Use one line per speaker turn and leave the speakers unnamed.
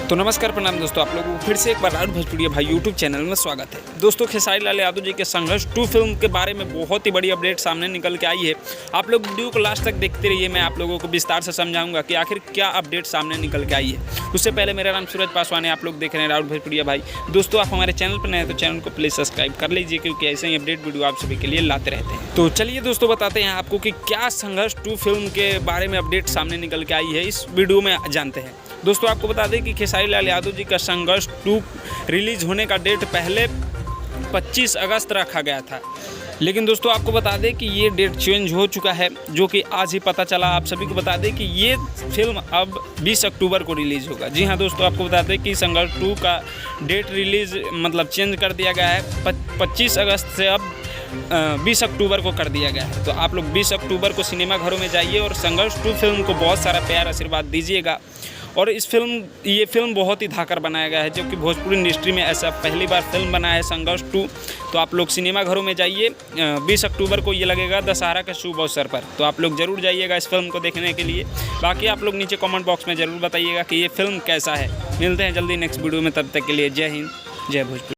तो नमस्कार प्रणाम दोस्तों, आप लोगों को फिर से एक बार राउत भोजपुरिया भाई यूट्यूब चैनल में स्वागत है। दोस्तों, खेसारी लाल यादव जी के संघर्ष 2 फिल्म के बारे में बहुत ही बड़ी अपडेट सामने निकल के आई है। आप लोग वीडियो को लास्ट तक देखते रहिए, मैं आप लोगों को विस्तार से समझाऊंगा कि आखिर क्या अपडेट सामने निकल के आई है। उससे पहले मेरा नाम सूरज पासवान है, आप लोग देख रहे हैं राउत भोजपुरिया भाई। दोस्तों, आप हमारे चैनल पर नए हैं तो चैनल को प्लीज़ सब्सक्राइब कर लीजिए, क्योंकि ऐसे ही अपडेट वीडियो आप सभी के लिए लाते रहते हैं। तो चलिए दोस्तों, बताते हैं आपको कि क्या संघर्ष 2 फिल्म के बारे में अपडेट सामने निकल के आई है, इस वीडियो में जानते हैं। दोस्तों, आपको बता दें कि खेसारी लाल यादव जी का संघर्ष 2 रिलीज होने का डेट पहले 25 अगस्त रखा गया था, लेकिन दोस्तों आपको बता दें कि ये डेट चेंज हो चुका है, जो कि आज ही पता चला। आप सभी को बता दें कि ये फिल्म अब 20 अक्टूबर को रिलीज़ होगा। जी हाँ दोस्तों, आपको बता दें कि संघर्ष 2 का डेट रिलीज़ चेंज कर दिया गया है। 25 अगस्त से अब 20 अक्टूबर को कर दिया गया है। तो आप लोग 20 अक्टूबर को सिनेमा घरों में जाइए और संघर्ष 2 फिल्म को बहुत सारा प्यार आशीर्वाद दीजिएगा। और ये फिल्म बहुत ही धाकर बनाया गया है, जो कि भोजपुरी इंडस्ट्री में ऐसा पहली बार फिल्म बना है संघर्ष 2। तो आप लोग सिनेमा घरों में जाइए, 20 अक्टूबर को ये लगेगा दशहरा के शुभ अवसर पर। तो आप लोग ज़रूर जाइएगा इस फिल्म को देखने के लिए। बाकी आप लोग नीचे कमेंट बॉक्स में ज़रूर बताइएगा कि ये फिल्म कैसा है। मिलते हैं जल्दी नेक्स्ट वीडियो में, तब तक के लिए जय हिंद, जय भोजपुरी।